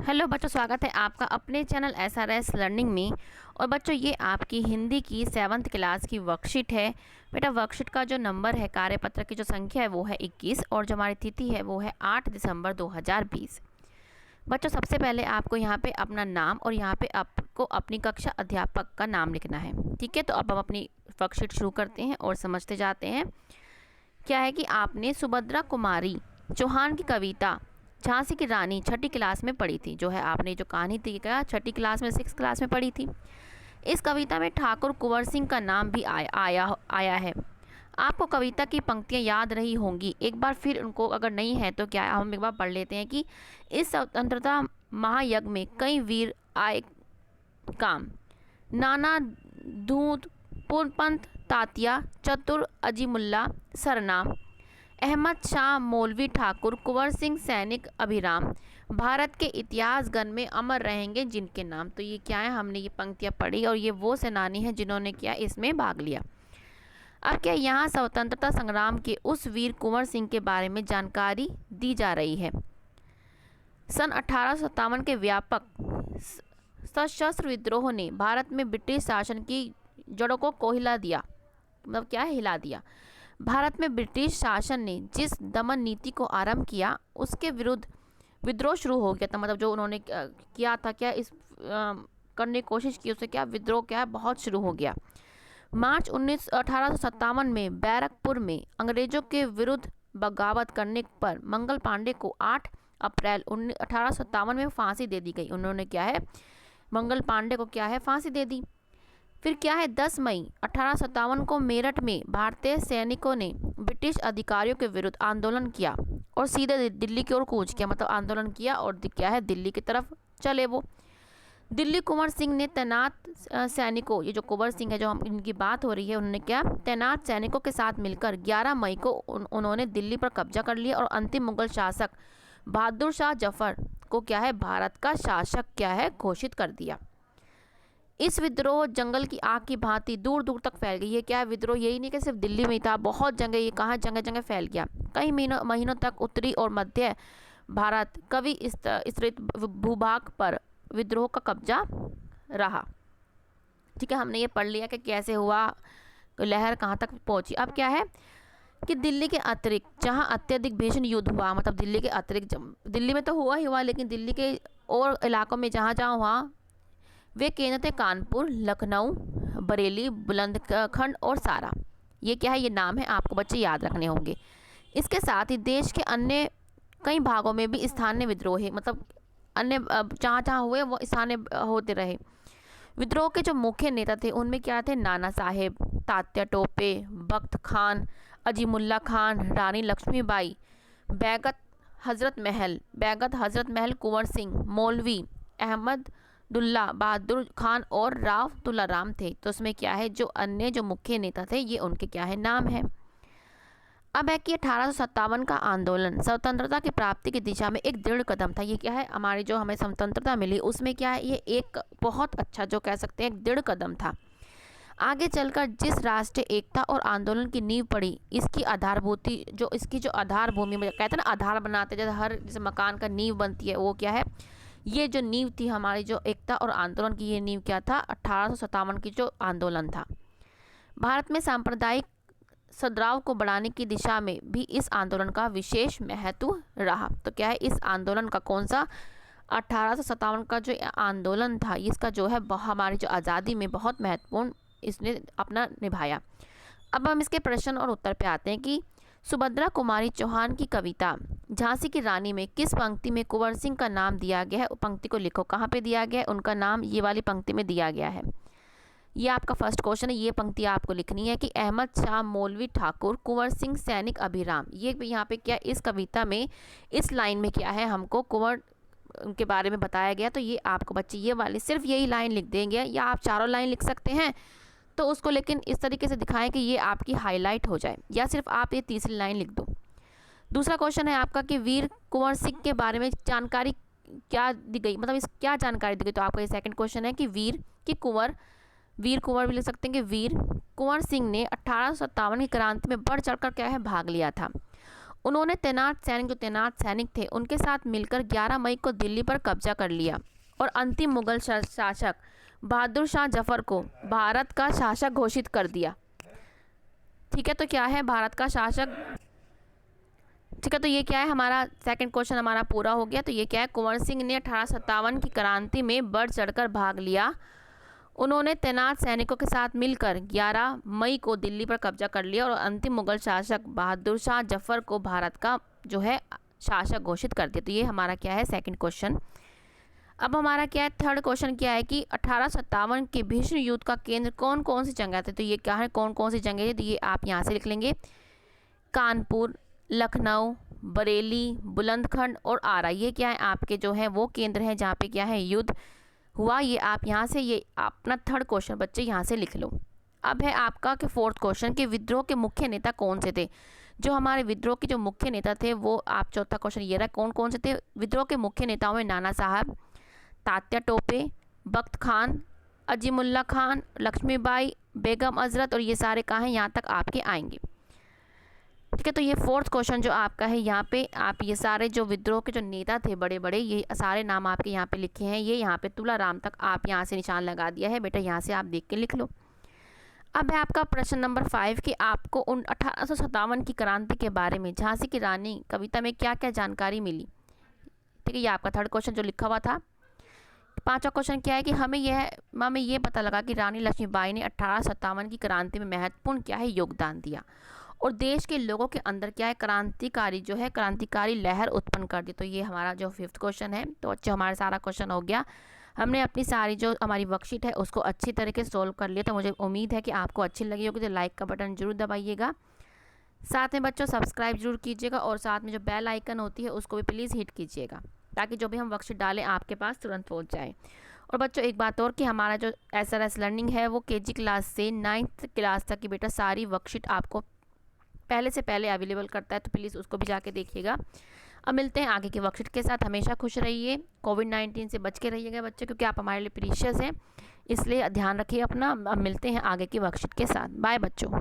Hello बच्चों, स्वागत है आपका अपने चैनल SRS लर्निंग में। और बच्चों, ये आपकी हिंदी की 7th क्लास की वर्कशीट है। बेटा, वर्कशीट का जो नंबर है, कार्यपत्र की जो संख्या है वो है 21 और जो हमारी तिथि है वो है 8 दिसंबर 2020। बच्चों, सबसे पहले आपको यहाँ पे अपना नाम और यहाँ पे आपको अपनी कक्षा अध्यापक का नाम लिखना है। ठीक है, तो अब हम अपनी वर्कशीट शुरू करते हैं और समझते जाते हैं। क्या है कि आपने सुभद्रा कुमारी चौहान की कविता झांसी की रानी छठी क्लास में पढ़ी थी। जो है आपने जो कहानी थी क्या छठी क्लास में 6th क्लास में पढ़ी थी। इस कविता में ठाकुर कुंवर सिंह का नाम भी आया है। आपको कविता की पंक्तियां याद रही होंगी। एक बार फिर उनको अगर नहीं है तो क्या हम एक बार पढ़ लेते हैं कि इस स्वतंत्रता महायज्ञ में कई वीर आए काम, नाना धूत पूर्णपंथ तात्या चतुर अजीमुल्ला सरनाम, अहमद शाह मौलवी ठाकुर कुंवर सिंह सैनिक अभिराम, भारत के इतिहास गण में अमर रहेंगे जिनके नाम। तो ये क्या है, हमने ये पंक्तियां पढ़ी और ये वो सेनानी हैं जिन्होंने क्या इसमें भाग लिया। अब क्या यहाँ स्वतंत्रता संग्राम के उस वीर कुंवर सिंह के बारे में जानकारी दी जा रही है। सन 1857 के व्यापक सशस्त्र विद्रोह ने भारत में ब्रिटिश शासन की जड़ों को हिला दिया। मतलब क्या है, हिला दिया। भारत में ब्रिटिश शासन ने जिस दमन नीति को आरंभ किया उसके विरुद्ध विद्रोह शुरू हो गया था। मतलब जो उन्होंने किया था क्या इस करने की कोशिश की, उससे क्या विद्रोह क्या है बहुत शुरू हो गया। मार्च 1857 में बैरकपुर में अंग्रेजों के विरुद्ध बगावत करने पर मंगल पांडे को 8 अप्रैल 1857 में फांसी दे दी गई। उन्होंने क्या है, मंगल पांडे को क्या है फांसी दे दी। फिर क्या है, 10 मई 1857 को मेरठ में भारतीय सैनिकों ने ब्रिटिश अधिकारियों के विरुद्ध आंदोलन किया और सीधे दिल्ली की ओर कूच किया। मतलब आंदोलन किया और क्या है दिल्ली की तरफ चले वो। दिल्ली कुंवर सिंह ने तैनात सैनिकों, ये जो कुंवर सिंह है जो हम इनकी बात हो रही है, उन्होंने क्या तैनात सैनिकों के साथ मिलकर 11 मई को उन्होंने दिल्ली पर कब्जा कर लिया और अंतिम मुगल शासक बहादुर शाह जफर को क्या है भारत का शासक क्या है घोषित कर दिया। इस विद्रोह जंगल की आग की भांति दूर दूर तक फैल गई है। क्या है विद्रोह, यही नहीं कि सिर्फ दिल्ली में था, बहुत जगह ये कहाँ जगह जगह फैल गया। कई महीनों तक उत्तरी और मध्य भारत कवि इस भूभाग पर विद्रोह का कब्जा रहा। ठीक है, हमने ये पढ़ लिया कि कैसे हुआ, लहर कहाँ तक पहुंची। अब क्या है कि दिल्ली के अतिरिक्त जहाँ अत्यधिक भीषण युद्ध हुआ, मतलब दिल्ली के अतिरिक्त, दिल्ली में तो हुआ ही हुआ, लेकिन दिल्ली के और इलाकों में जहाँ जहाँ हुआ वे केंद्र थे कानपुर, लखनऊ, बरेली, बुलंदखंड और सारा। ये क्या है, ये नाम है, आपको बच्चे याद रखने होंगे। इसके साथ ही देश के अन्य कई भागों में भी स्थानीय विद्रोह है, मतलब अन्य जहाँ जहाँ हुए वो स्थानीय होते रहे। विद्रोह के जो मुख्य नेता थे उनमें क्या थे, नाना साहेब, तात्या टोपे, बख्त खान, अजीमुल्ला खान, रानी लक्ष्मीबाई, बैगत हजरत महल, कुंवर सिंह, मौलवी अहमद दुल्ला बहादुर खान और राव तुलाराम थे। तो उसमें क्या है, जो अन्य जो मुख्य नेता थे ये उनके क्या है नाम है। अब है कि 1857 का आंदोलन स्वतंत्रता की प्राप्ति की दिशा में एक दृढ़ कदम था। ये क्या है, हमारी जो हमें स्वतंत्रता मिली उसमें क्या है, ये एक बहुत अच्छा जो कह सकते हैं एक दृढ़ कदम था। आगे चलकर जिस राष्ट्रीय एकता और आंदोलन की नींव पड़ी, इसकी आधारभूति जो इसकी जो आधार भूमि में कहते हैं ना, आधार बनाते जैसे हर जैसे मकान का नींव बनती है, वो क्या है, ये जो नींव थी हमारी जो एकता और आंदोलन की, ये नींव क्या था, 1857 की जो आंदोलन था। भारत में सांप्रदायिक सद्भाव को बढ़ाने की दिशा में भी इस आंदोलन का विशेष महत्व रहा। तो क्या है, इस आंदोलन का कौन सा 1857 का जो आंदोलन था, इसका जो है हमारी जो आज़ादी में बहुत महत्वपूर्ण इसने अपना निभाया। अब हम इसके प्रश्न और उत्तर पे आते हैं कि सुभद्रा कुमारी चौहान की कविता झांसी की रानी में किस पंक्ति में कुंवर सिंह का नाम दिया गया है, पंक्ति को लिखो। कहाँ पे दिया गया है, उनका नाम ये वाली पंक्ति में दिया गया है। ये आपका फर्स्ट क्वेश्चन है, ये पंक्ति आपको लिखनी है कि अहमद शाह मौलवी ठाकुर कुंवर सिंह सैनिक अभिराम। ये यहाँ पे क्या इस कविता में इस लाइन में क्या है हमको कुंवर उनके बारे में बताया गया। तो ये आपको बच्चे ये वाली सिर्फ यही लाइन लिख देंगे, या आप चारों लाइन लिख सकते हैं तो उसको, लेकिन इस तरीके से दिखाएं कि ये आपकी हाईलाइट हो जाए, या सिर्फ आप ये तीसरी लाइन लिख दो। दूसरा क्वेश्चन है आपका कि वीर कुंवर सिंह के बारे में जानकारी क्या दी गई, मतलब इस क्या जानकारी दी गई। तो आपका ये सेकंड क्वेश्चन है कि वीर कुंवर भी लिख सकते हैं कि वीर कुंवर सिंह ने 1857 की क्रांति में बढ़ चढ़कर क्या है भाग लिया था। उन्होंने तैनात सैनिक थे उनके साथ मिलकर 11 मई को दिल्ली पर कब्जा कर लिया और अंतिम मुगल शासक बहादुर शाह जफर को भारत का शासक घोषित कर दिया। ठीक है, तो क्या है भारत का शासक। ठीक है, तो ये क्या है, हमारा सेकंड क्वेश्चन हमारा पूरा हो गया। तो ये क्या है, कुंवर सिंह ने 1857 की क्रांति में बढ़ चढ़कर भाग लिया। उन्होंने तैनात सैनिकों के साथ मिलकर 11 मई को दिल्ली पर कब्जा कर लिया और अंतिम मुगल शासक बहादुर शाह जफर को भारत का जो है शासक घोषित कर दिया। तो ये हमारा क्या है, सेकंड क्वेश्चन। अब हमारा क्या है, थर्ड क्वेश्चन क्या है कि 1857 के भीष्म युद्ध का केंद्र कौन कौन सी जगह थे। तो ये क्या है, कौन कौन सी जगह है, तो ये आप यहाँ से लिख लेंगे। कानपुर, लखनऊ, बरेली, बुलंदखंड और आरा, ये क्या है आपके जो है वो केंद्र हैं जहाँ पे क्या है युद्ध हुआ। ये आप यहाँ से ये अपना थर्ड क्वेश्चन बच्चे यहाँ से लिख लो। अब है आपका कि फोर्थ क्वेश्चन कि विद्रोह के मुख्य नेता कौन से थे। जो हमारे विद्रोह के जो मुख्य नेता थे वो आप चौथा क्वेश्चन ये रहा, कौन कौन से थे। विद्रोह के मुख्य नेताओं में नाना साहब, तात्या टोपे, बख्त खान, अजीमुल्ला खान, लक्ष्मीबाई, बेगम हजरत, और ये सारे कहाँ हैं, यहाँ तक आपके आएंगे। ठीक है, तो ये फोर्थ क्वेश्चन जो आपका है यहाँ पे आप ये सारे जो विद्रोह के जो नेता थे बड़े बड़े, ये सारे नाम आपके यहाँ पे लिखे हैं। ये यहाँ पे तुलाराम तक आप यहाँ से निशान लगा दिया है बेटा, यहाँ से आप देख के लिख लो। अब है आपका प्रश्न नंबर 5 कि आपको 1857 की क्रांति के बारे में झांसी की रानी कविता में क्या क्या जानकारी मिली। ठीक है, ये आपका थर्ड क्वेश्चन जो लिखा हुआ था। पांचवा क्वेश्चन क्या है कि हमें ये पता लगा कि रानी लक्ष्मीबाई ने 1857 की क्रांति में महत्वपूर्ण क्या है योगदान दिया और देश के लोगों के अंदर क्या है क्रांतिकारी लहर उत्पन्न कर दी। तो ये हमारा जो फिफ्थ क्वेश्चन है। तो अच्छा हमारा सारा क्वेश्चन हो गया, हमने अपनी सारी जो हमारी वर्कशीट है उसको अच्छी तरीके से सोल्व कर लिया। तो मुझे उम्मीद है कि आपको अच्छी लगी होगी। तो लाइक का बटन जरूर दबाइएगा, साथ में बच्चों सब्सक्राइब जरूर कीजिएगा और साथ में जो बेल आइकन होती है उसको भी प्लीज़ हिट कीजिएगा ताकि जो भी हम वर्कशीट डालें आपके पास तुरंत पहुँच जाए। और बच्चों एक बात और कि हमारा जो SRS लर्निंग है वो KG क्लास से 9th क्लास तक की बेटा सारी वर्कशीट आपको पहले से पहले अवेलेबल करता है, तो प्लीज़ उसको भी जाके देखिएगा। अब मिलते हैं आगे की वर्कशीट के साथ। हमेशा खुश रहिए, कोविड-19 से बच के रहिएगा बच्चे, क्योंकि आप हमारे लिए प्रीशियस हैं, इसलिए ध्यान रखिए अपना। अब मिलते हैं आगे की वर्कशीट के साथ। बाय बच्चों।